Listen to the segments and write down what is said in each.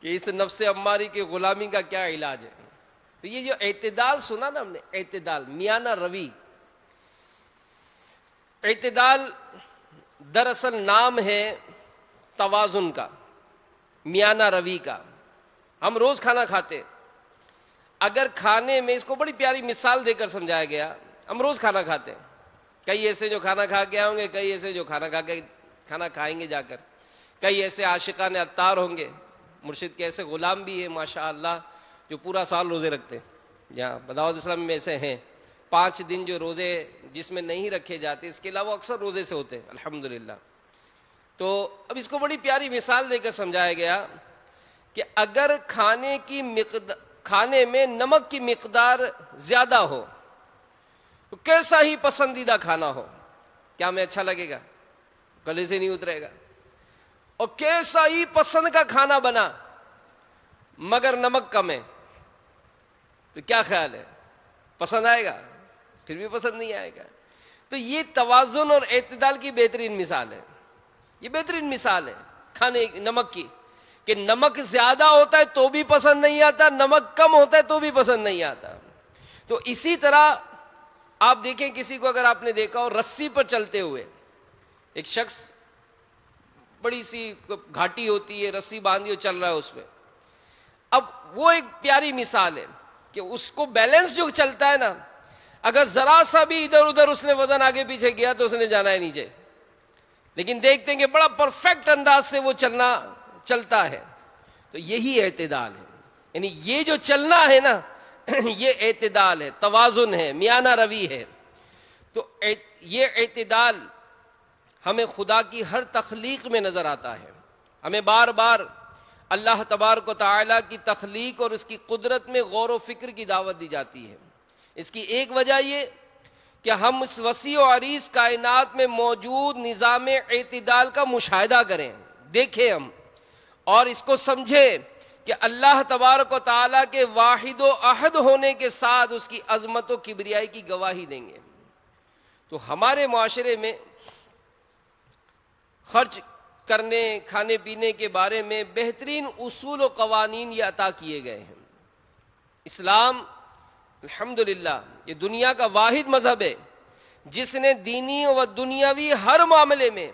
کہ اس نفس اماری کی غلامی کا کیا علاج ہے. تو یہ جو اعتدال سنا نا ہم نے، اعتدال میانہ روی، اعتدال دراصل نام ہے توازن کا، میانہ روی کا. ہم روز کھانا کھاتے، اگر کھانے میں، اس کو بڑی پیاری مثال دے کر سمجھایا گیا، ہم روز کھانا کھاتے ہیں، کئی ایسے جو کھانا کھا کے آئیں گے، کئی ایسے جو کھانا کھائیں گے جا کر، کئی ایسے عاشقان عطار ہوں گے، مرشد کے ایسے غلام بھی ہیں ماشاءاللہ جو پورا سال روزے رکھتے ہیں. جہاں بداوت اسلام میں ایسے ہیں 5 دن جو روزے جس میں نہیں رکھے جاتے، اس کے علاوہ اکثر روزے سے ہوتے ہیں الحمدللہ. تو اب اس کو بڑی پیاری مثال دے کر سمجھایا گیا کہ اگر کھانے میں نمک کی مقدار زیادہ ہو تو کیسا ہی پسندیدہ کھانا ہو، کیا ہمیں اچھا لگے گا؟ گلے سے نہیں اترے گا. اور کیسا ہی پسند کا کھانا بنا مگر نمک کم ہے تو کیا خیال ہے؟ پسند آئے گا؟ پھر بھی پسند نہیں آئے گا. تو یہ توازن اور اعتدال کی بہترین مثال ہے. یہ بہترین مثال ہے کھانے نمک کی، کہ نمک زیادہ ہوتا ہے تو بھی پسند نہیں آتا، نمک کم ہوتا ہے تو بھی پسند نہیں آتا. تو اسی طرح آپ دیکھیں کسی کو، اگر آپ نے دیکھا ہو رسی پر چلتے ہوئے، ایک شخص بڑی سی گھاٹی ہوتی ہے، رسی باندھی ہو چل رہا ہے اس پہ. اب وہ ایک پیاری مثال ہے کہ اس کو بیلنس جو چلتا ہے نا، اگر ذرا سا بھی ادھر ادھر اس نے وزن آگے پیچھے کیا تو اس نے جانا ہے نیچے. لیکن دیکھتے ہیں کہ بڑا پرفیکٹ انداز سے وہ چلتا ہے. تو یہی اعتدال ہے، یعنی یہ جو چلنا ہے نا یہ اعتدال ہے، توازن ہے، میانہ روی ہے. تو یہ اعتدال ہمیں خدا کی ہر تخلیق میں نظر آتا ہے. ہمیں بار بار اللہ تبارک و تعالی کی تخلیق اور اس کی قدرت میں غور و فکر کی دعوت دی جاتی ہے. اس کی ایک وجہ یہ کہ ہم اس وسیع و عریض کائنات میں موجود نظام اعتدال کا مشاہدہ کریں، دیکھیں ہم، اور اس کو سمجھیں کہ اللہ تبارک و تعالیٰ کے واحد و احد ہونے کے ساتھ اس کی عظمت و کبریائی کی گواہی دیں گے. تو ہمارے معاشرے میں خرچ کرنے، کھانے پینے کے بارے میں بہترین اصول و قوانین یہ عطا کیے گئے ہیں. اسلام الحمدللہ یہ دنیا کا واحد مذہب ہے جس نے دینی و دنیاوی ہر معاملے میں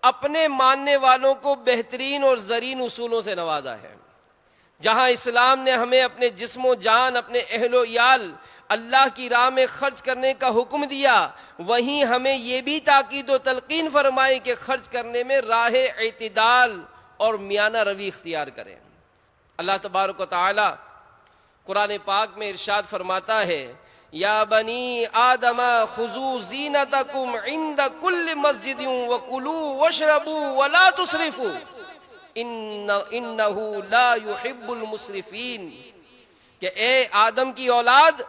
اپنے ماننے والوں کو بہترین اور زرین اصولوں سے نوازا ہے. جہاں اسلام نے ہمیں اپنے جسم و جان، اپنے اہل و عیال اللہ کی راہ میں خرچ کرنے کا حکم دیا، وہیں ہمیں یہ بھی تاکید و تلقین فرمائی کہ خرچ کرنے میں راہ اعتدال اور میانہ روی اختیار کریں. اللہ تبارک و تعالی قرآن پاک میں ارشاد فرماتا ہے، یا بنی آدم خذوا زینتکم عند کل مسجد وکلوا واشربوا ولا تسرفوا انہ لا يحب المسرفین. کہ اے آدم کی اولاد،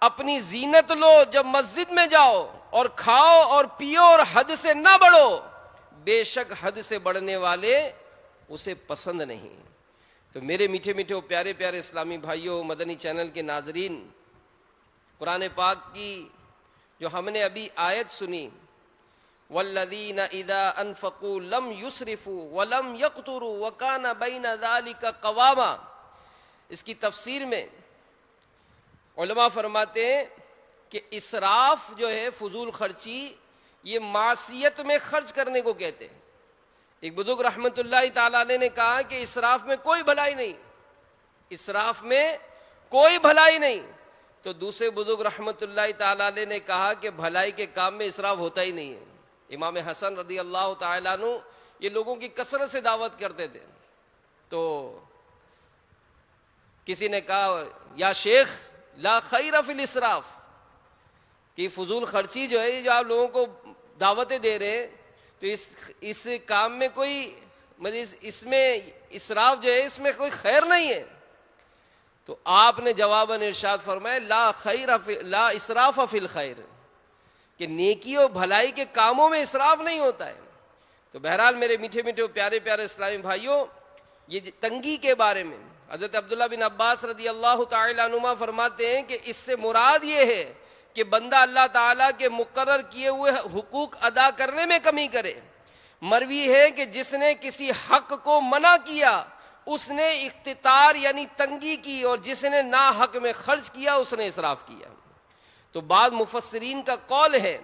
اپنی زینت لو جب مسجد میں جاؤ، اور کھاؤ اور پیو اور حد سے نہ بڑھو، بے شک حد سے بڑھنے والے اسے پسند نہیں. تو میرے میٹھے میٹھے پیارے پیارے اسلامی بھائیوں، مدنی چینل کے ناظرین، قرآن پاک کی جو ہم نے ابھی آیت سنی، والذین اذا انفقوا لم یسرفوا ولم یقتروا وکان بین ذلک قواما، اس کی تفسیر میں علماء فرماتے ہیں کہ اسراف جو ہے، فضول خرچی، یہ معصیت میں خرچ کرنے کو کہتے ہیں. ایک بزرگ رحمت اللہ تعالی علیہ نے کہا کہ اسراف میں کوئی بھلائی نہیں، اسراف میں کوئی بھلائی نہیں. تو دوسرے بزرگ رحمت اللہ تعالی علیہ نے کہا کہ بھلائی کے کام میں اسراف ہوتا ہی نہیں ہے. امام حسن رضی اللہ تعالیٰ عنہ یہ لوگوں کی کثرت سے دعوت کرتے تھے. تو کسی نے کہا، یا شیخ لا خیر فی الاسراف، کہ فضول خرچی جو ہے، جو آپ لوگوں کو دعوتیں دے رہے ہیں، تو اس کام میں کوئی، اس میں اسراف جو ہے اس میں کوئی خیر نہیں ہے. تو آپ نے جواباً ارشاد فرمایا، لا اسراف فی الخیر، کہ نیکی و بھلائی کے کاموں میں اسراف نہیں ہوتا ہے. تو بہرحال میرے میٹھے میٹھے پیارے پیارے اسلامی بھائیوں، یہ تنگی کے بارے میں حضرت عبداللہ بن عباس رضی اللہ تعالی عنہما فرماتے ہیں کہ اس سے مراد یہ ہے کہ بندہ اللہ تعالیٰ کے مقرر کیے ہوئے حقوق ادا کرنے میں کمی کرے. مروی ہے کہ جس نے کسی حق کو منع کیا اس نے اقتطار یعنی تنگی کی، اور جس نے نا حق میں خرچ کیا اس نے اسراف کیا۔ تو بعض مفسرین کا قول ہے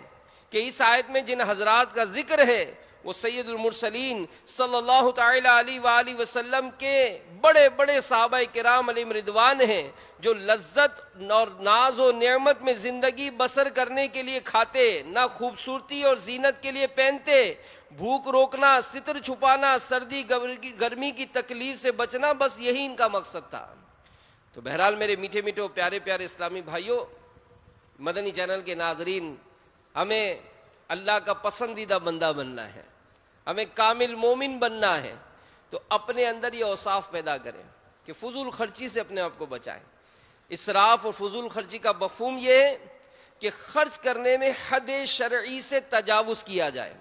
کہ اس آیت میں جن حضرات کا ذکر ہے وہ سید المرسلین صلی اللہ تعالی علیہ وآلہ وسلم کے بڑے بڑے صحابہ کرام علیہم رضوان ہیں، جو لذت اور ناز و نعمت میں زندگی بسر کرنے کے لیے کھاتے، نہ خوبصورتی اور زینت کے لیے پہنتے، بھوک روکنا، ستر چھپانا، سردی گرمی کی تکلیف سے بچنا، بس یہی ان کا مقصد تھا۔ تو بہرحال میرے میٹھے میٹھے پیارے پیارے اسلامی بھائیوں، مدنی چینل کے ناظرین، ہمیں اللہ کا پسندیدہ بندہ بننا ہے، ہمیں کامل مومن بننا ہے، تو اپنے اندر یہ اوصاف پیدا کریں کہ فضول خرچی سے اپنے آپ کو بچائیں۔ اسراف اور فضول خرچی کا مفہوم یہ ہے کہ خرچ کرنے میں حد شرعی سے تجاوز کیا جائے،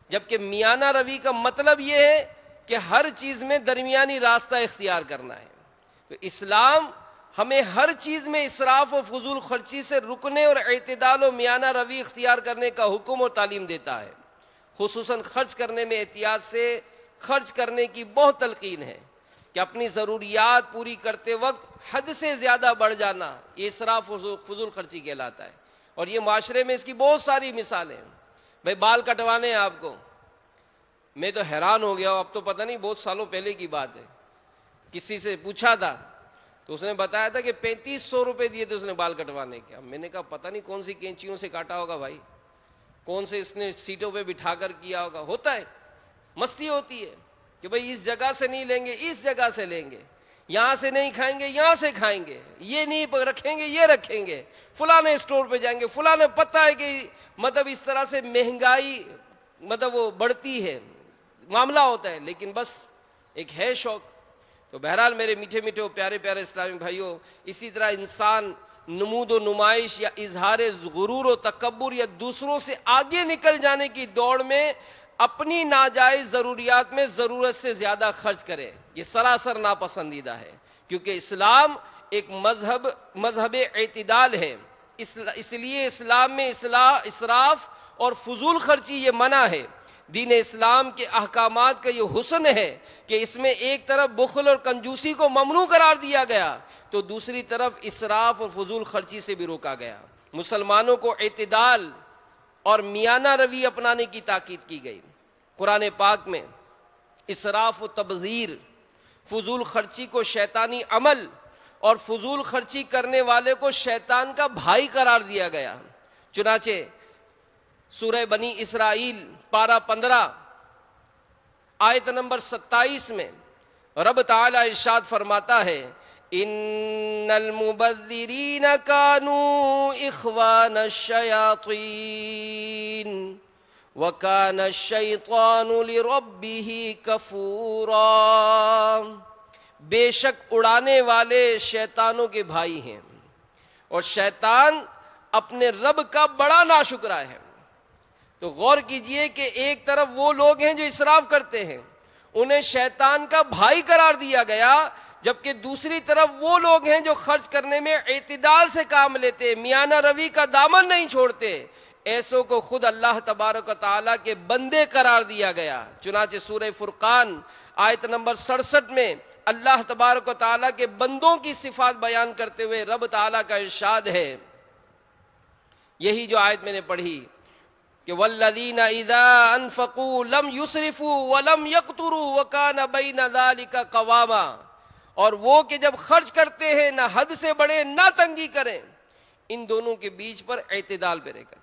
جبکہ میانہ روی کا مطلب یہ ہے کہ ہر چیز میں درمیانی راستہ اختیار کرنا ہے۔ تو اسلام ہمیں ہر چیز میں اسراف و فضول خرچی سے رکنے اور اعتدال و میانہ روی اختیار کرنے کا حکم اور تعلیم دیتا ہے۔ خصوصاً خرچ کرنے میں احتیاط سے خرچ کرنے کی بہت تلقین ہے کہ اپنی ضروریات پوری کرتے وقت حد سے زیادہ بڑھ جانا یہ اسراف و فضول خرچی کہلاتا ہے، اور یہ معاشرے میں اس کی بہت ساری مثالیں ہیں۔ بھائی بال کٹوانے ہیں آپ کو، میں تو حیران ہو گیا ہوں، اب تو پتہ نہیں بہت سالوں پہلے کی بات ہے، کسی سے پوچھا تھا تو اس نے بتایا تھا کہ 3500 روپے دیے تھے اس نے بال کٹوانے کے۔ میں نے کہا پتہ نہیں کون سی کینچیوں سے کاٹا ہوگا بھائی، کون سے اس نے سیٹوں پہ بٹھا کر کیا ہوگا۔ ہوتا ہے، مستی ہوتی ہے کہ بھئی اس جگہ سے نہیں لیں گے، اس جگہ سے لیں گے، یہاں سے نہیں کھائیں گے، یہاں سے کھائیں گے، یہ نہیں رکھیں گے، یہ رکھیں گے، فلانے اسٹور پہ جائیں گے، فلانے پتہ ہے کہ مطلب اس طرح سے مہنگائی مطلب وہ بڑھتی ہے، معاملہ ہوتا ہے، لیکن بس ایک ہے شوق۔ تو بہرحال میرے میٹھے میٹھے پیارے پیارے اسلامی بھائیوں، اسی طرح انسان نمود و نمائش یا اظہار غرور و تکبر یا دوسروں سے آگے نکل جانے کی دوڑ میں اپنی ناجائز ضروریات میں ضرورت سے زیادہ خرچ کرے، یہ سراسر ناپسندیدہ ہے، کیونکہ اسلام ایک مذہب اعتدال ہے۔ اس لیے اسلام میں اسراف اور فضول خرچی یہ منع ہے۔ دین اسلام کے احکامات کا یہ حسن ہے کہ اس میں ایک طرف بخل اور کنجوسی کو ممنوع قرار دیا گیا تو دوسری طرف اسراف اور فضول خرچی سے بھی روکا گیا۔ مسلمانوں کو اعتدال اور میانہ روی اپنانے کی تاکید کی گئی۔ قرآن پاک میں اسراف و تبذیر، فضول خرچی کو شیطانی عمل اور فضول خرچی کرنے والے کو شیطان کا بھائی قرار دیا گیا۔ چنانچہ سورہ بنی اسرائیل پارہ 15 آیت نمبر 27 میں رب تعالی ارشاد فرماتا ہے، ان المبذرین کانوا اخوان الشیاطین وکان الشیطان لربہ کفورا۔ بے شک اڑانے والے شیطانوں کے بھائی ہیں، اور شیطان اپنے رب کا بڑا ناشکرا ہے۔ تو غور کیجئے کہ ایک طرف وہ لوگ ہیں جو اسراف کرتے ہیں، انہیں شیطان کا بھائی قرار دیا گیا، جبکہ دوسری طرف وہ لوگ ہیں جو خرچ کرنے میں اعتدال سے کام لیتے، میانہ روی کا دامن نہیں چھوڑتے، ایسوں کو خود اللہ تبارک و تعالیٰ کے بندے قرار دیا گیا۔ چنانچہ سورہ فرقان آیت نمبر 67 میں اللہ تبارک و تعالیٰ کے بندوں کی صفات بیان کرتے ہوئے رب تعالیٰ کا ارشاد ہے، یہی جو آیت میں نے پڑھی کہ والذین اذا انفقوا لم یسرفوا ولم یقتروا وکان بین ذلک قواما، اور وہ کہ جب خرچ کرتے ہیں نہ حد سے بڑھے نہ تنگی کریں، ان دونوں کے بیچ پر اعتدال پہ رہ کر۔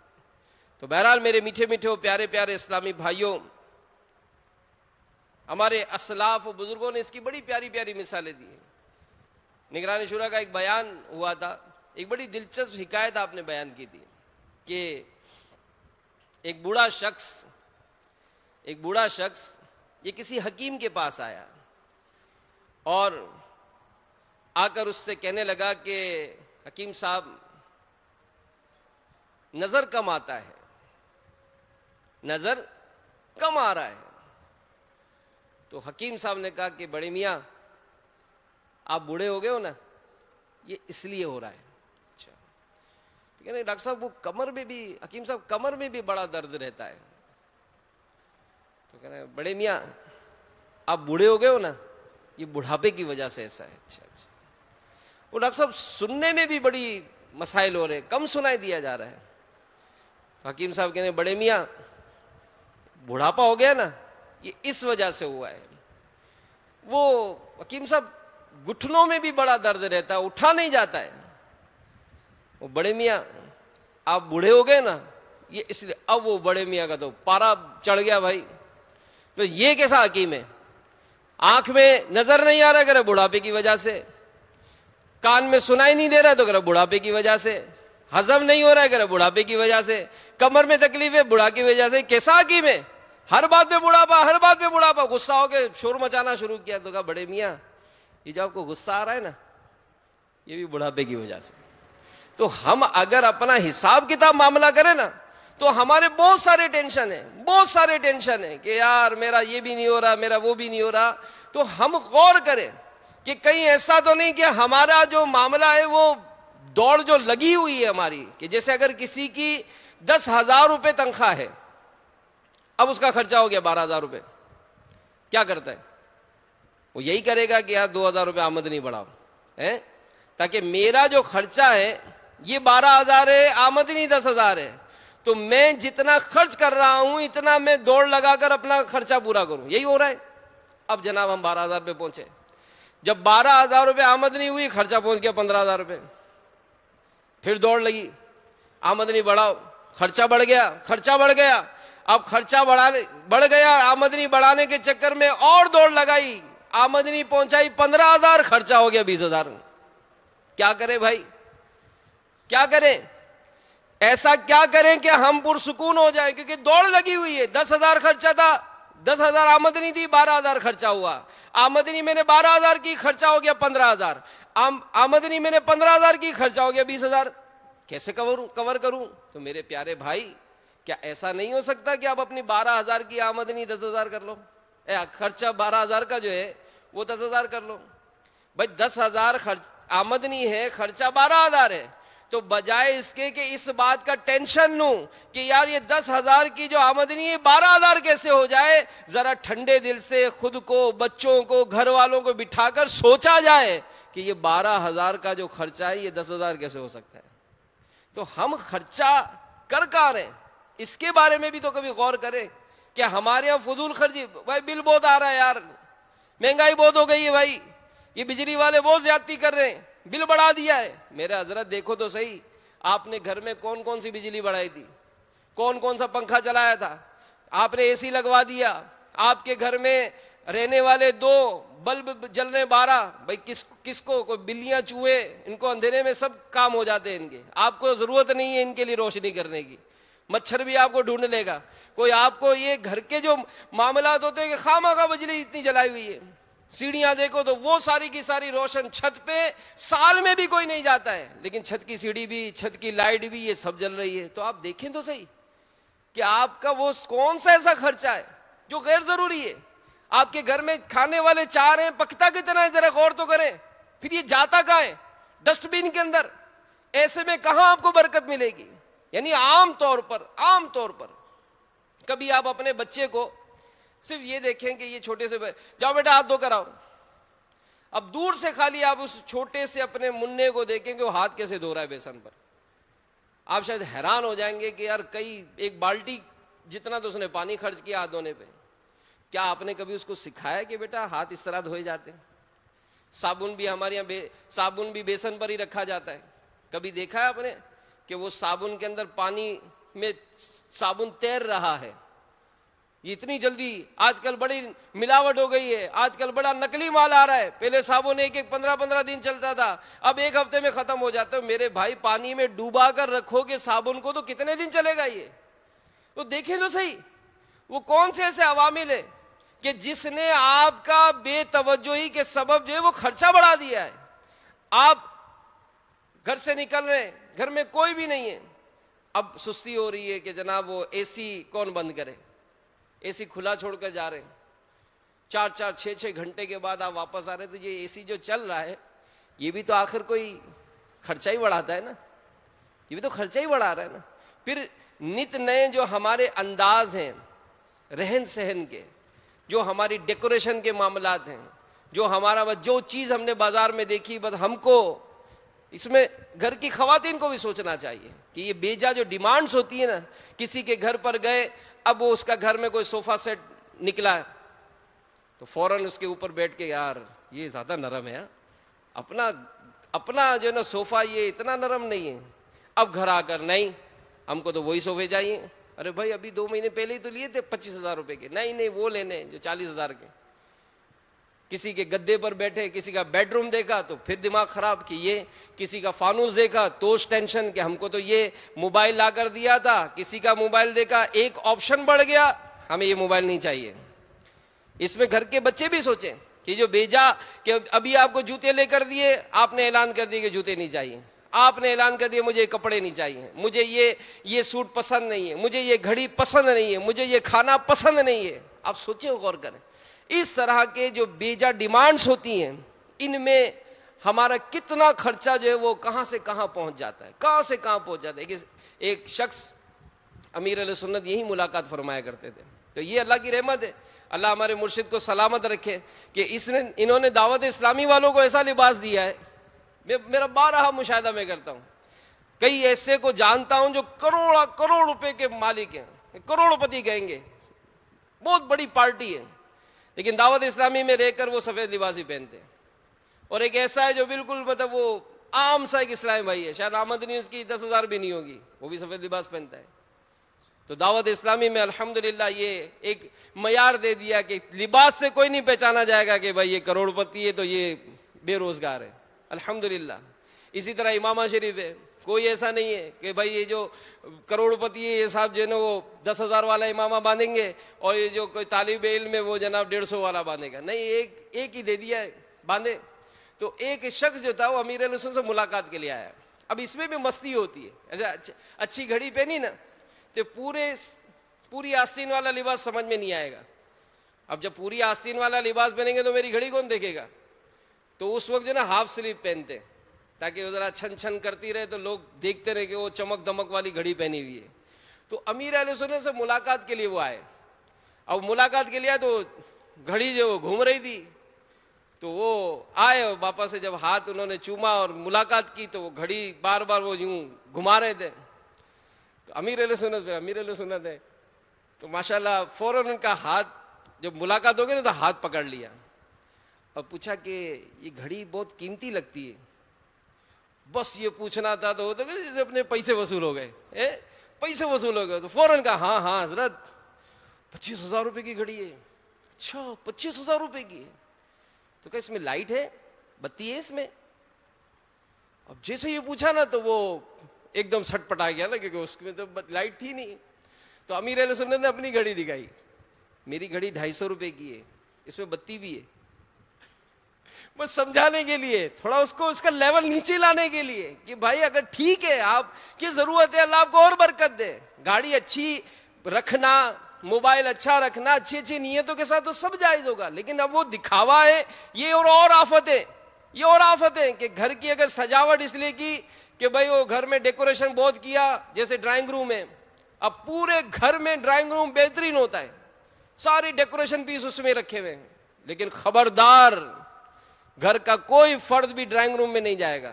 تو بہرحال میرے میٹھے میٹھے پیارے پیارے اسلامی بھائیوں، ہمارے اسلاف و بزرگوں نے اس کی بڑی پیاری پیاری مثالیں دی ہیں۔ نگران شورا کا ایک بیان ہوا تھا، ایک بڑی دلچسپ حکایت آپ نے بیان کی تھی کہ ایک بوڑھا شخص یہ کسی حکیم کے پاس آیا اور آ کر اس سے کہنے لگا کہ حکیم صاحب نظر کم آتا ہے، نظر کم آ رہا ہے۔ تو حکیم صاحب نے کہا کہ بڑے میاں آپ بوڑھے ہو گئے ہو نا، یہ اس لیے ہو رہا ہے۔ اچھا، کہہ رہے ڈاکٹر صاحب وہ کمر میں بھی، حکیم صاحب کمر میں بھی بڑا درد رہتا ہے۔ تو کہہ رہے بڑے میاں آپ بوڑھے ہو گئے ہو نا، یہ بڑھاپے کی وجہ سے ایسا ہے. اچھا اچھا. وہ ڈاکٹر صاحب سننے میں بھی بڑی مسائل ہو رہے ہیں, کم سنائی دیا جا رہا ہے. حکیم صاحب کہنے بڑے میاں بڑھاپا ہو گیا نا, یہ اس وجہ سے ہوا ہے. وہ حکیم صاحب گھٹنوں میں بھی بڑا درد رہتا ہے, اٹھا نہیں جاتا ہے. وہ بڑے میاں آپ بوڑھے ہو گئے نا, یہ اس لیے. اب وہ بڑے میاں کا تو پارا چڑھ گیا بھائی. تو یہ کیسا حکیم ہے؟ آنکھ میں نظر نہیں آ رہا ہے, بڑھاپے کی وجہ سے. کان میں سنائی نہیں دے رہا ہے تو بڑھاپے کی وجہ سے. ہضم نہیں ہو رہا ہے بڑھاپے کی وجہ سے. کمر میں تکلیف ہے بڑھاپے کی وجہ سے. کیسا حکیم ہے؟ ہر بات میں بڑھاپا, ہر بات میں بڑھاپا. غصہ ہو کے شور مچانا شروع کیا تو کہا بڑے میاں یہ جو آپ کو غصہ آ رہا ہے نا, یہ بھی بڑھاپے کی وجہ سے. تو ہم اگر اپنا حساب کتاب معاملہ کریں نا, تو ہمارے بہت سارے ٹینشن ہیں, بہت سارے ٹینشن ہیں کہ یار میرا یہ بھی نہیں ہو رہا, میرا وہ بھی نہیں ہو رہا. تو ہم غور کریں کہ کہیں ایسا تو نہیں کہ ہمارا جو معاملہ ہے وہ دوڑ جو لگی ہوئی ہے ہماری, کہ جیسے اگر کسی کی 10,000 روپے تنخواہ ہے, اب اس کا خرچہ ہو گیا 12,000 روپے, کیا کرتا ہے؟ وہ یہی کرے گا کہ یار 2,000 روپے آمدنی بڑھاؤ, تاکہ میرا جو خرچہ ہے یہ 12,000 ہے, آمدنی 10,000 ہے, تو میں جتنا خرچ کر رہا ہوں اتنا میں دوڑ لگا کر اپنا خرچہ پورا کروں. یہی ہو رہا ہے. اب جناب ہم 12,000 پہ پہنچے. جب 12,000 روپے آمدنی ہوئی, خرچہ پہنچ گیا 15,000 روپے. پھر دوڑ لگی, آمدنی بڑھاؤ, خرچہ بڑھ گیا, خرچہ بڑھ گیا. اب خرچہ بڑھ گیا, آمدنی بڑھانے کے چکر میں اور دوڑ لگائی, آمدنی پہنچائی 15,000, خرچہ ہو گیا 20,000. کیا کریں بھائی, کیا کریں؟ ایسا کیا کریں کہ ہم پرسکون ہو جائیں؟ کیونکہ دوڑ لگی ہوئی ہے. 10,000 خرچہ تھا, 10,000 آمدنی تھی, 12,000 خرچہ ہوا. آمدنی میں نے 12,000 کی, خرچہ ہو گیا 15,000. آمدنی میں نے 15,000 کی, خرچہ ہو گیا 20,000. کیسے کور کروں؟ تو میرے پیارے بھائی, کیا ایسا نہیں ہو سکتا کہ آپ اپنی 12,000 کی آمدنی 10,000 کر لو, خرچہ 12,000 کا جو ہے وہ 10,000 کر لو؟ بھائی 10,000 آمدنی ہے, خرچہ 12,000 ہے, تو بجائے اس کے کہ اس بات کا ٹینشن لوں کہ یار یہ 10,000 کی جو آمدنی ہے 12,000 کیسے ہو جائے, ذرا ٹھنڈے دل سے خود کو, بچوں کو, گھر والوں کو بٹھا کر سوچا جائے کہ یہ 12,000 کا جو خرچہ ہے یہ 10,000 کیسے ہو سکتا ہے. تو ہم خرچہ کر کہاں رہے ہیں, اس کے بارے میں بھی تو کبھی غور کریں کہ ہمارے یہاں فضول خرچی. بھائی بل بہت آ رہا ہے یار, مہنگائی بہت ہو گئی ہے بھائی, یہ بجلی والے بہت زیادتی کر رہے ہیں, بل بڑھا دیا ہے. میرے حضرت دیکھو تو صحیح, آپ نے گھر میں کون کون سی بجلی بڑھائی تھی, کون کون سا پنکھا چلایا تھا, آپ نے اے سی لگوا دیا, آپ کے گھر میں رہنے والے 2 بلب جل رہے 12. بھائی کس کو, کوئی بلیاں چوہے, ان کو اندھیرے میں سب کام ہو جاتے ہیں ان کے, آپ کو ضرورت نہیں ہے ان کے لیے روشنی کرنے کی. مچھر بھی آپ کو ڈھونڈ لے گا. کوئی آپ کو یہ گھر کے جو معاملات ہوتے ہیں کہ خواہ بجلی اتنی جلائی ہوئی ہے, سیڑھیاں دیکھو تو وہ ساری کی ساری روشن, چھت پہ سال میں بھی کوئی نہیں جاتا ہے, لیکن چھت کی سیڑھی بھی, چھت کی لائٹ بھی, یہ سب جل رہی ہے. تو آپ دیکھیں تو صحیح کہ آپ کا وہ کون سا ایسا خرچہ ہے جو غیر ضروری ہے. آپ کے گھر میں کھانے والے 4 ہیں, پکتا کتنا ہے ذرا غور تو کریں. پھر یہ جاتا کہاں ہے؟ ڈسٹ بین کے اندر. ایسے میں کہاں آپ کو برکت ملے گی؟ یعنی عام طور پر کبھی آپ اپنے بچے کو صرف یہ دیکھیں کہ یہ چھوٹے سے جاؤ بیٹا ہاتھ دھو کر آؤ. اب دور سے خالی آپ اس چھوٹے سے اپنے منے کو دیکھیں کہ وہ ہاتھ کیسے دھو رہا ہے بیسن پر, آپ شاید حیران ہو جائیں گے کہ یار ایک بالٹی جتنا تو اس نے پانی خرچ کیا ہاتھ دھونے پہ. کیا آپ نے کبھی اس کو سکھایا کہ بیٹا ہاتھ اس طرح دھوئے جاتے ہیں؟ صابن بھی ہمارے یہاں صابن بھی بیسن پر ہی رکھا جاتا ہے. کبھی دیکھا ہے آپ نے کہ وہ صابن کے اندر پانی میں صابن تیر رہا ہے؟ یہ اتنی جلدی آج کل بڑی ملاوٹ ہو گئی ہے, آج کل بڑا نکلی مال آ رہا ہے. پہلے صابن 15 دن چلتا تھا, اب 1 ہفتے میں ختم ہو جاتا ہے. میرے بھائی پانی میں ڈوبا کر رکھو گے صابن کو تو کتنے دن چلے گا یہ؟ تو دیکھیں تو صحیح وہ کون سے ایسے عوامل ہیں کہ جس نے آپ کا بے توجہی کے سبب جو ہے وہ خرچہ بڑھا دیا ہے. آپ گھر سے نکل رہے ہیں, گھر میں کوئی بھی نہیں ہے, اب سستی ہو رہی ہے کہ جناب وہ اے سی کون بند کرے, اے سی کھلا چھوڑ کر جا رہے ہیں. 4 6 گھنٹے کے بعد آپ واپس آ رہے ہیں, تو یہ اے سی جو چل رہا ہے یہ بھی تو آخر کوئی خرچہ ہی بڑھاتا ہے نا, یہ بھی تو خرچہ ہی بڑھا رہا ہے نا. پھر نت نئے جو ہمارے انداز ہیں رہن سہن کے, جو ہماری ڈیکوریشن کے معاملات ہیں, جو ہمارا بس جو چیز ہم نے بازار میں دیکھی بس ہم کو اس میں گھر کی خواتین کو بھی سوچنا چاہیے کہ یہ بیجا جو ڈیمانڈز ہوتی ہے نا، کسی کے گھر پر گئے، اب وہ اس کا گھر میں کوئی صوفہ سیٹ نکلا ہے تو فوراً اس کے اوپر بیٹھ کے یار یہ زیادہ نرم ہے، اپنا اپنا جو نا صوفہ یہ اتنا نرم نہیں ہے، اب گھر آ کر نہیں ہم کو تو وہی صوفے چاہیے. ارے بھائی ابھی 2 مہینے پہلے ہی تو لیے تھے 25,000 روپے کے، نہیں وہ لینے جو 40,000 کے. کسی کے گدے پر بیٹھے، کسی کا بیڈ روم دیکھا تو پھر دماغ خراب کہ یہ، کسی کا فانوس دیکھا تو ٹینشن کہ ہم کو تو یہ موبائل لا کر دیا تھا، کسی کا موبائل دیکھا ایک آپشن بڑھ گیا، ہمیں یہ موبائل نہیں چاہیے. اس میں گھر کے بچے بھی سوچیں کہ جو بیجا کہ ابھی آپ کو جوتے لے کر دیے، آپ نے اعلان کر دیا کہ جوتے نہیں چاہیے، آپ نے اعلان کر دیا مجھے کپڑے نہیں چاہیے، مجھے یہ سوٹ پسند نہیں ہے، مجھے یہ گھڑی پسند نہیں ہے، مجھے یہ کھانا پسند نہیں ہے. آپ سوچیں غور کریں اس طرح کے جو بیجا ڈیمانڈز ہوتی ہیں ان میں ہمارا کتنا خرچہ جو ہے وہ کہاں سے کہاں پہنچ جاتا ہے، کہاں سے کہاں پہنچ جاتا ہے. ایک شخص امیر علیہ سنت یہی ملاقات فرمایا کرتے تھے. تو یہ اللہ کی رحمت ہے، اللہ ہمارے مرشد کو سلامت رکھے کہ انہوں نے دعوت اسلامی والوں کو ایسا لباس دیا ہے. میرا بارہا مشاہدہ میں کرتا ہوں، کئی ایسے کو جانتا ہوں جو کروڑ روپے کے مالک ہیں، کروڑ پتی کہیں گے، بہت بڑی پارٹی ہے، لیکن دعوت اسلامی میں رہ کر وہ سفید لباس ہی پہنتے ہیں. اور ایک ایسا ہے جو بالکل مطلب وہ عام سا ایک اسلامی بھائی ہے، شاید آمدنی اس کی 10,000 بھی نہیں ہوگی، وہ بھی سفید لباس پہنتا ہے. تو دعوت اسلامی میں الحمدللہ یہ ایک معیار دے دیا کہ لباس سے کوئی نہیں پہچانا جائے گا کہ بھائی یہ کروڑ پتی ہے تو یہ بے روزگار ہے. الحمدللہ. اسی طرح امامہ شریف ہے، کوئی ایسا نہیں ہے کہ بھائی یہ جو کروڑ پتی ہے یہ صاحب جو ہے نا وہ 10,000 والا امامہ باندھیں گے اور یہ جو کوئی طالب علم ہے وہ جناب 150 والا باندھے گا. نہیں، ایک ہی دے دیا ہے باندھے. تو ایک شخص جو تھا وہ امیر علیہ سنت سے ملاقات کے لیے آیا. اب اس میں بھی مستی ہوتی ہے، ایسے اچھی گھڑی پہنی نا تو پوری آستین والا لباس سمجھ میں نہیں آئے گا. اب جب پوری آستین والا لباس پہنیں گے تو میری گھڑی کون دیکھے گا؟ تو اس وقت جو نا ہاف سلیو پہنتے تاکہ وہ ذرا چھن چھن کرتی رہے تو لوگ دیکھتے رہے کہ وہ چمک دمک والی گھڑی پہنی ہوئی ہے. تو امیر علیہ سنت سے ملاقات کے لیے وہ آئے. اب ملاقات کے لیے آئے تو گھڑی جو وہ گھوم رہی تھی تو وہ آئے اور واپس سے جب ہاتھ انہوں نے چوما اور ملاقات کی تو وہ گھڑی بار بار وہ یوں گھما رہے تھے. تو امیر علیہ سنت ہے تو ماشاءاللہ فوراً ان کا ہاتھ جب ملاقات ہو گئی نا تو ہاتھ پکڑ لیا اور پوچھا کہ یہ گھڑی بہت قیمتی لگتی ہے. بس یہ پوچھنا تھا تو ہوتا کہ جیسے اپنے پیسے وصول ہو گئے، پیسے وصول ہو گئے. تو فوراً کہا ہاں حضرت 25,000 روپے کی گھڑی ہے. اچھا 25,000 روپے کی ہے؟ تو کہ اس میں لائٹ ہے، بتی ہے اس میں؟ اب جیسے یہ پوچھا نا تو وہ ایک دم سٹ پٹا گیا نا کیونکہ اس میں تو لائٹ تھی نہیں. تو امیر علیہ سنت نے اپنی گھڑی دکھائی، میری گھڑی 250 روپے کی ہے، اس میں بتی بھی ہے. بس سمجھانے کے لیے تھوڑا اس کو اس کا لیول نیچے لانے کے لیے کہ بھائی اگر ٹھیک ہے آپ کی ضرورت ہے، اللہ آپ کو اور برکت دے، گاڑی اچھی رکھنا، موبائل اچھا رکھنا، اچھی نیتوں کے ساتھ تو سب جائز ہوگا. لیکن اب وہ دکھاوا ہے، یہ اور آفت ہے، یہ اور آفت ہے کہ گھر کی اگر سجاوٹ اس لیے کی کہ بھائی وہ گھر میں ڈیکوریشن بہت کیا، جیسے ڈرائنگ روم ہے، اب پورے گھر میں ڈرائنگ روم بہترین ہوتا ہے، ساری ڈیکوریشن پیس اس میں رکھے ہوئے ہیں، لیکن خبردار گھر کا کوئی فرد بھی ڈرائنگ روم میں نہیں جائے گا،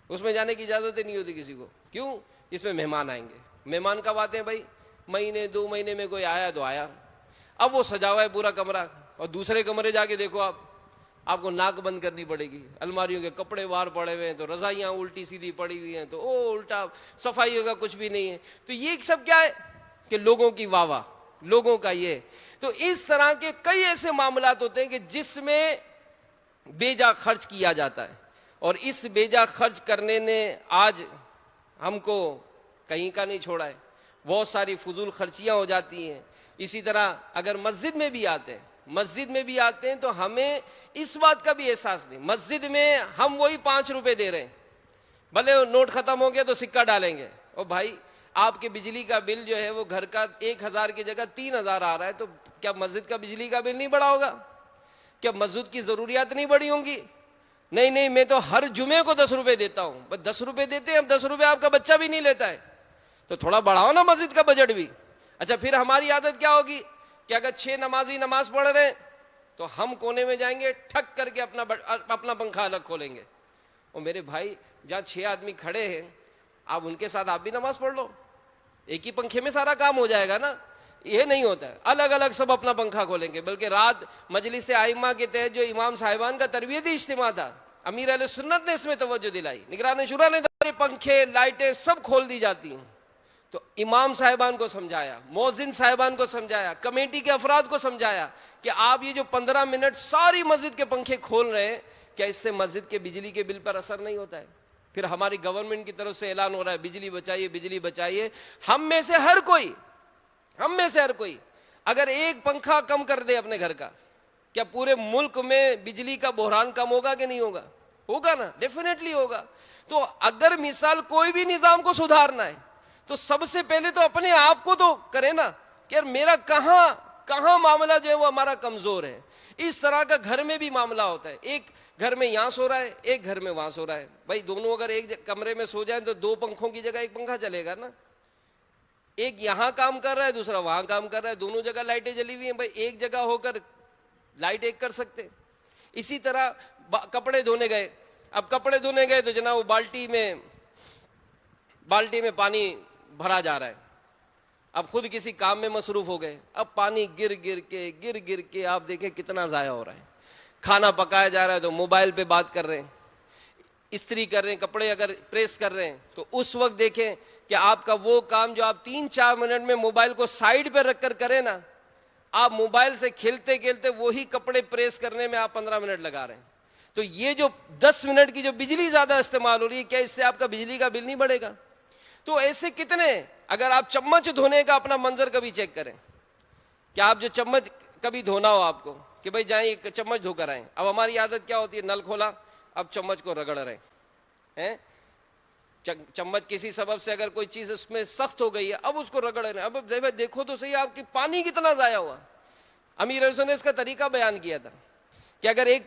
اس میں جانے کی اجازت نہیں ہوتی کسی کو. کیوں؟ اس میں مہمان آئیں گے. مہمان کب آتے ہیں بھائی؟ مہینے 2 مہینے میں کوئی آیا تو آیا. اب وہ سجا ہوا ہے پورا کمرہ، اور دوسرے کمرے جا کے دیکھو آپ کو ناک بند کرنی پڑے گی، الماریوں کے کپڑے وار پڑے ہوئے ہیں، تو رضائیاں الٹی سیدھی پڑی ہوئی ہیں، تو الٹا صفائی ہوگا کچھ بھی نہیں ہے. تو یہ سب کیا ہے کہ لوگوں کی واہ واہ، لوگوں کا یہ. تو اس طرح کے کئی ایسے معاملات ہوتے ہیں کہ جس میں بیجا خرچ کیا جاتا ہے، اور اس بیجا خرچ کرنے نے آج ہم کو کہیں کا نہیں چھوڑا ہے. بہت ساری فضول خرچیاں ہو جاتی ہیں. اسی طرح اگر مسجد میں بھی آتے ہیں تو ہمیں اس بات کا بھی احساس نہیں. مسجد میں ہم وہی 5 روپے دے رہے ہیں، بھلے نوٹ ختم ہو گیا تو سکہ ڈالیں گے. اور بھائی آپ کے بجلی کا بل جو ہے وہ گھر کا 1,000 کی جگہ 3,000 آ رہا ہے، تو کیا مسجد کا بجلی کا بل نہیں بڑھا ہوگا؟ کیا مسجد کی ضروریات نہیں بڑھی ہوں گی؟ نہیں، میں تو ہر جمعے کو 10 روپے دیتا ہوں. بس 10 روپے دیتے ہیں، اب 10 روپے آپ کا بچہ بھی نہیں لیتا ہے، تو تھوڑا بڑھاؤ نا مسجد کا بجٹ بھی. اچھا پھر ہماری عادت کیا ہوگی کہ اگر 6 نمازی نماز پڑھ رہے ہیں تو ہم کونے میں جائیں گے, ٹھک کر کے اپنا پنکھا الگ کھولیں گے. اور میرے بھائی, جہاں 6 آدمی کھڑے ہیں, آپ ان کے ساتھ آپ بھی نماز پڑھ لو, ایک ہی پنکھے میں سارا کام ہو جائے گا نا. یہ نہیں ہوتا ہے, الگ الگ سب اپنا پنکھا کھولیں گے. بلکہ رات مجلس ائمہ کے تحت جو امام صاحبان کا تربیتی اجتماع تھا, امیر اہل سنت نے اس میں توجہ دلائی, نگران شورا نے پنکھے لائٹیں سب کھول دی جاتی ہیں. تو امام صاحبان کو سمجھایا, مؤذن صاحبان کو سمجھایا, کمیٹی کے افراد کو سمجھایا کہ آپ یہ جو 15 منٹ ساری مسجد کے پنکھے کھول رہے ہیں, کیا اس سے مسجد کے بجلی کے بل پر اثر نہیں ہوتا ہے؟ پھر ہماری گورنمنٹ کی طرف سے اعلان ہو رہا ہے بجلی بچائیے, بجلی بچائیے. ہم میں سے ہر کوئی اگر ایک پنکھا کم کر دے اپنے گھر کا, کیا پورے ملک میں بجلی کا بحران کم ہوگا کہ نہیں ہوگا؟ ہوگا نا, ڈیفینیٹلی ہوگا. تو اگر مثال کوئی بھی نظام کو سدھارنا ہے تو سب سے پہلے تو اپنے آپ کو تو کرے نا کہ یار میرا کہاں معاملہ جو ہے وہ ہمارا کمزور ہے. اس طرح کا گھر میں بھی معاملہ ہوتا ہے, ایک گھر میں یہاں سو رہا ہے, ایک گھر میں وہاں سو رہا ہے. بھائی دونوں اگر ایک کمرے میں سو جائیں تو 2 پنکھوں کی جگہ ایک پنکھا چلے گا نا. ایک یہاں کام کر رہا ہے, دوسرا وہاں کام کر رہا ہے, دونوں جگہ لائٹیں جلی ہوئی ہیں. بھائی ایک جگہ ہو کر لائٹ ایک کر سکتے. اسی طرح کپڑے دھونے گئے, اب کپڑے دھونے گئے تو جناب وہ بالٹی میں پانی بھرا جا رہا ہے. اب خود کسی کام میں مصروف ہو گئے, اب پانی گر کے آپ دیکھیں کتنا ضائع ہو رہا ہے. کھانا پکایا جا رہا ہے تو موبائل پہ بات کر رہے ہیں, استری کر رہے ہیں, کپڑے اگر پریس کر رہے ہیں تو اس وقت دیکھیں کہ آپ کا وہ کام جو آپ 3-4 منٹ میں موبائل کو سائیڈ پہ رکھ کر کریں نا, آپ موبائل سے کھیلتے وہی کپڑے پریس کرنے میں آپ 15 منٹ لگا رہے ہیں. تو یہ جو 10 منٹ کی جو بجلی زیادہ استعمال ہو رہی ہے, کیا اس سے آپ کا بجلی کا بل نہیں بڑھے گا؟ تو ایسے کتنے, اگر آپ چمچ دھونے کا اپنا منظر کبھی چیک کریں, کہ آپ جو چمچ کبھی دھونا ہو آپ کو کہ بھئی جائیں ایک چمچ دھو کر آئیں. اب ہماری عادت کیا ہوتی ہے, نل کھولا, اب چمچ کو رگڑ رہے ہیں. چمچ کسی سبب سے اگر کوئی چیز اس میں سخت ہو گئی ہے, اب اس کو رگڑ رہے ہیں. اب دیکھو تو صحیح آپ کی پانی کتنا ضائع ہوا. امیر علیہ نے اس کا طریقہ بیان کیا تھا کہ اگر ایک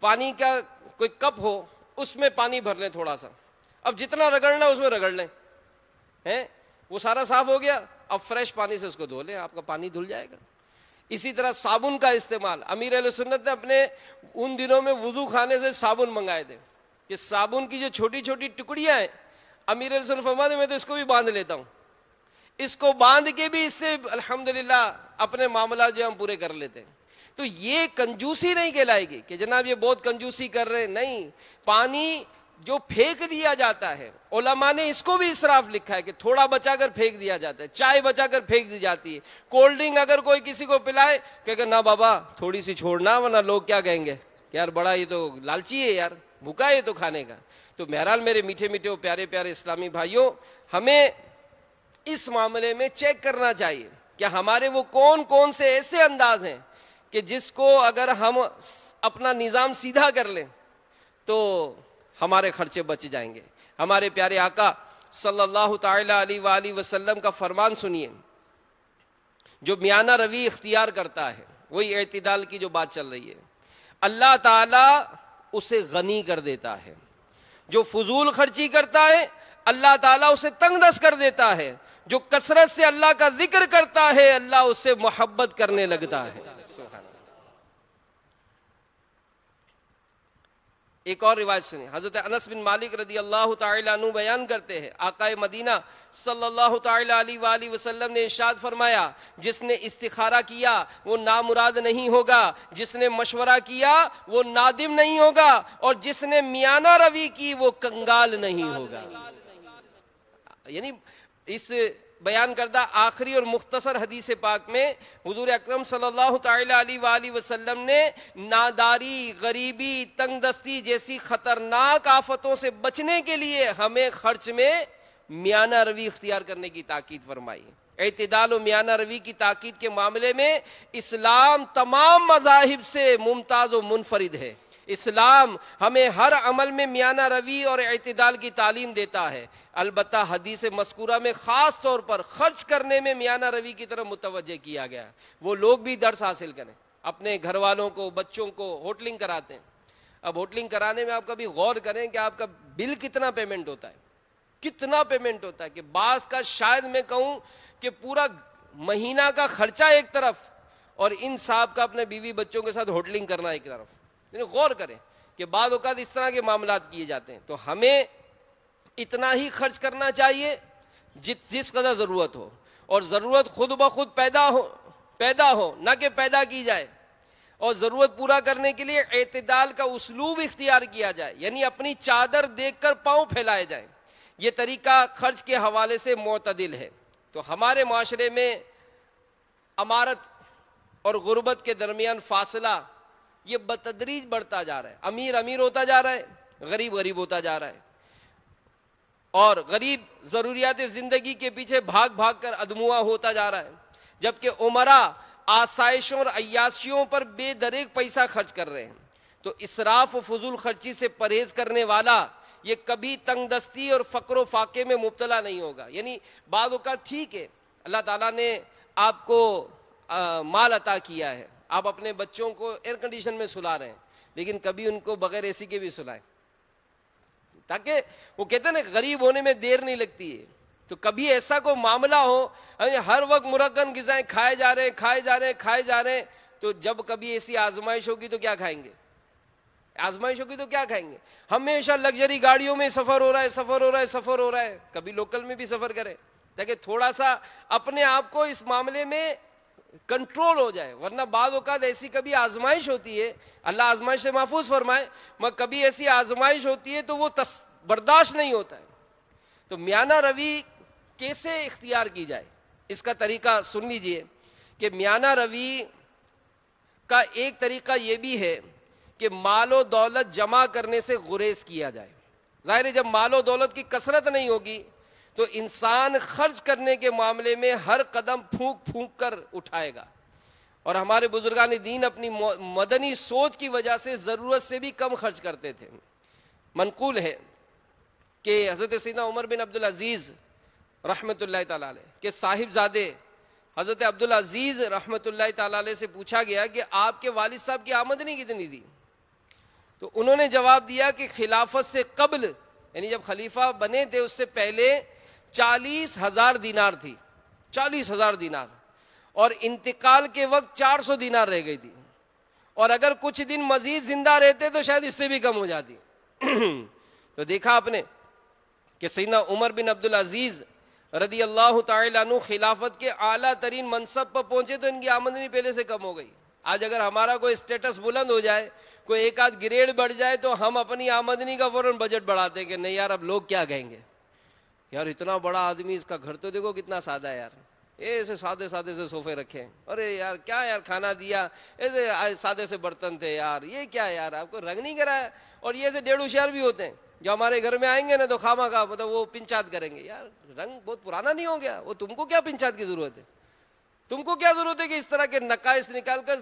پانی کا کوئی کپ ہو, اس میں پانی بھر لیں تھوڑا سا, اب جتنا رگڑنا اس میں رگڑ لیں, وہ سارا صاف ہو گیا, اب فریش پانی سے اس کو دھو لیں, آپ کا پانی دھل جائے گا. اسی طرح صابن کا استعمال, امیر اہل سنت نے اپنے ان دنوں میں وضو خانے سے صابن منگائے تھے کہ صابن کی جو چھوٹی چھوٹی ٹکڑیاں ہیں, امیر اہل سنت فرماتے ہیں میں تو اس کو بھی باندھ لیتا ہوں, اس کو باندھ کے بھی اس سے الحمدللہ اپنے معاملات جو ہم پورے کر لیتے ہیں. تو یہ کنجوسی نہیں کہلائے گی کہ جناب یہ بہت کنجوسی کر رہے ہیں, نہیں. پانی جو پھینک دیا جاتا ہے, علماء نے اس کو بھی اسراف لکھا ہے کہ تھوڑا بچا کر پھینک دیا جاتا ہے, چائے بچا کر پھینک دی جاتی ہے, کولڈ ڈرنک اگر کوئی کسی کو پلائے کہ نہ بابا تھوڑی سی چھوڑنا ورنہ لوگ کیا کہیں گے کہ یار بڑا یہ تو لالچی ہے یار, بھوکا ہے تو کھانے کا. تو بہرحال میرے میٹھے میٹھے پیارے پیارے اسلامی بھائیوں, ہمیں اس معاملے میں چیک کرنا چاہیے کہ ہمارے وہ کون سے ایسے انداز ہیں کہ جس کو اگر ہم اپنا نظام سیدھا کر لیں تو ہمارے خرچے بچ جائیں گے. ہمارے پیارے آقا صلی اللہ تعالی علیہ وآلہ وسلم کا فرمان سنیے, جو میانہ روی اختیار کرتا ہے, وہی اعتدال کی جو بات چل رہی ہے, اللہ تعالی اسے غنی کر دیتا ہے. جو فضول خرچی کرتا ہے اللہ تعالیٰ اسے تنگ دست کر دیتا ہے. جو کثرت سے اللہ کا ذکر کرتا ہے اللہ اس سے محبت کرنے لگتا ہے. ایک اور روایت سنیں, حضرت انس بن مالک رضی اللہ تعالی عنہ بیان کرتے ہیں, آقا مدینہ صلی اللہ تعالی علیہ وآلہ وسلم نے ارشاد فرمایا, جس نے استخارہ کیا وہ نامراد نہیں ہوگا, جس نے مشورہ کیا وہ نادم نہیں ہوگا, اور جس نے میانہ روی کی وہ کنگال نہیں ہوگا. یعنی اس بیان کردہ آخری اور مختصر حدیث پاک میں حضور اکرم صلی اللہ تعالی علیہ وآلہ وسلم نے ناداری, غریبی, تنگ دستی جیسی خطرناک آفتوں سے بچنے کے لیے ہمیں خرچ میں میانہ روی اختیار کرنے کی تاکید فرمائی. اعتدال و میانہ روی کی تاکید کے معاملے میں اسلام تمام مذاہب سے ممتاز و منفرد ہے. اسلام ہمیں ہر عمل میں میانہ روی اور اعتدال کی تعلیم دیتا ہے. البتہ حدیث مذکورہ میں خاص طور پر خرچ کرنے میں میانہ روی کی طرف متوجہ کیا گیا. وہ لوگ بھی درس حاصل کریں, اپنے گھر والوں کو, بچوں کو ہوٹلنگ کراتے ہیں. اب ہوٹلنگ کرانے میں آپ کبھی غور کریں کہ آپ کا بل کتنا پیمنٹ ہوتا ہے, کتنا پیمنٹ ہوتا ہے, کہ بعض کا شاید میں کہوں کہ پورا مہینہ کا خرچہ ایک طرف اور ان صاحب کا اپنے بیوی بچوں کے ساتھ ہوٹلنگ کرنا ایک طرف. یعنی غور کریں کہ بعض اوقات اس طرح کے معاملات کیے جاتے ہیں. تو ہمیں اتنا ہی خرچ کرنا چاہیے جس قدر ضرورت ہو, اور ضرورت خود بخود پیدا ہو نہ کہ پیدا کی جائے, اور ضرورت پورا کرنے کے لیے اعتدال کا اسلوب اختیار کیا جائے, یعنی اپنی چادر دیکھ کر پاؤں پھیلائے جائیں. یہ طریقہ خرچ کے حوالے سے معتدل ہے. تو ہمارے معاشرے میں امارت اور غربت کے درمیان فاصلہ یہ بتدریج بڑھتا جا رہا ہے. امیر امیر ہوتا جا رہا ہے, غریب غریب ہوتا جا رہا ہے, اور غریب ضروریات زندگی کے پیچھے بھاگ بھاگ کر ادموا ہوتا جا رہا ہے, جبکہ عمرا آسائشوں اور عیاشیوں پر بے دریغ پیسہ خرچ کر رہے ہیں. تو اسراف و فضول خرچی سے پرہیز کرنے والا یہ کبھی تنگ دستی اور فقر و فاقے میں مبتلا نہیں ہوگا. یعنی بعض اوقات ٹھیک ہے, اللہ تعالیٰ نے آپ کو مال عطا کیا ہے, آپ اپنے بچوں کو ایئر کنڈیشن میں سلا رہے ہیں, لیکن کبھی ان کو بغیر اے سی کے بھی سلائیں, تاکہ وہ کہتے ہیں نا غریب ہونے میں دیر نہیں لگتی ہے. تو کبھی ایسا کوئی معاملہ ہو ہر وقت مرغن غذائیں کھائے جا رہے ہیں, تو جب کبھی ایسی آزمائش ہوگی تو کیا کھائیں گے؟ آزمائش ہوگی تو کیا کھائیں گے؟ ہمیشہ لگژری گاڑیوں میں سفر ہو رہا ہے, کبھی لوکل میں بھی سفر کریں تاکہ تھوڑا سا اپنے آپ کو اس معاملے میں کنٹرول ہو جائے. ورنہ بعض اوقات ایسی کبھی آزمائش ہوتی ہے, اللہ آزمائش سے محفوظ فرمائے, مگر کبھی ایسی آزمائش ہوتی ہے تو وہ برداشت نہیں ہوتا ہے. تو میانہ روی کیسے اختیار کی جائے, اس کا طریقہ سن لیجئے کہ میانہ روی کا ایک طریقہ یہ بھی ہے کہ مال و دولت جمع کرنے سے گریز کیا جائے. ظاہر ہے جب مال و دولت کی کثرت نہیں ہوگی تو انسان خرچ کرنے کے معاملے میں ہر قدم پھونک پھونک کر اٹھائے گا. اور ہمارے بزرگان دین اپنی مدنی سوچ کی وجہ سے ضرورت سے بھی کم خرچ کرتے تھے. منقول ہے کہ حضرت سیدنا عمر بن عبدالعزیز رحمت اللہ تعالی علیہ کے صاحبزادے حضرت عبدالعزیز رحمت اللہ تعالی علیہ سے پوچھا گیا کہ آپ کے والد صاحب کی آمدنی کتنی تھی؟ تو انہوں نے جواب دیا کہ خلافت سے قبل, یعنی جب خلیفہ بنے تھے اس سے پہلے 40,000 دینار تھی, 40,000 دینار, اور انتقال کے وقت 400 دینار رہ گئی تھی, اور اگر کچھ دن مزید زندہ رہتے تو شاید اس سے بھی کم ہو جاتی. تو دیکھا آپ نے کہ سیدنا عمر بن عبدالعزیز رضی اللہ تعالیٰ عنہ خلافت کے اعلیٰ ترین منصب پر پہنچے تو ان کی آمدنی پہلے سے کم ہو گئی. آج اگر ہمارا کوئی اسٹیٹس بلند ہو جائے, کوئی ایک آدھ گریڈ بڑھ جائے, تو ہم اپنی آمدنی کا فوراً بجٹ بڑھاتے ہیں کہ نہیں یار اب لوگ کیا کہیں گے, یار اتنا بڑا آدمی, اس کا گھر تو دیکھو کتنا سادہ ہے یار, ایسے سادے سے صوفے رکھے, ارے یار کیا یار کھانا دیا, ایسے سادے سے برتن تھے یار, یہ کیا یار آپ کو رنگ نہیں کرایا. اور یہ ایسے 1.5 ہوشیار بھی ہوتے ہیں جو ہمارے گھر میں آئیں گے نا تو خواہ کا مطلب وہ پنچات کریں گے, یار رنگ بہت پرانا نہیں ہو گیا, وہ تم کو کیا پنچات کی ضرورت ہے, تم کو کیا ضرورت ہے کہ اس طرح کے نقائص نکال کر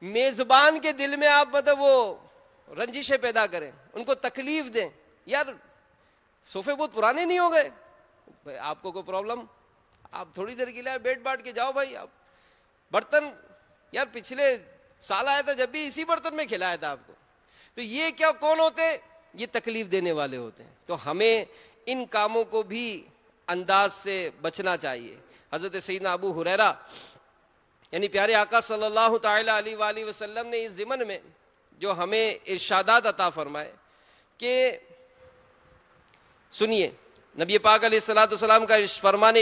میزبان کے دل میں آپ مطلب وہ رنجشیں پیدا کریں, ان کو تکلیف دیں. یار صوفے بہت پرانے نہیں ہو گئے, آپ کو کوئی پرابلم, آپ تھوڑی دیر کے لیے بیٹھ باٹھ کے جاؤ بھائی. آپ برتن یار پچھلے سال آیا تھا جب بھی اسی برتن میں کھلایا تھا آپ کو, تو یہ کیا کون ہوتے, یہ تکلیف دینے والے ہوتے ہیں. تو ہمیں ان کاموں کو بھی انداز سے بچنا چاہیے. حضرت سیدنا ابو ہریرہ یعنی پیارے آقا صلی اللہ تعالی علیہ وآلہ وسلم نے اس ضمن میں جو ہمیں ارشادات عطا فرمائے کہ سنیے, نبی پاک علیہ الصلوۃ والسلام کا فرمان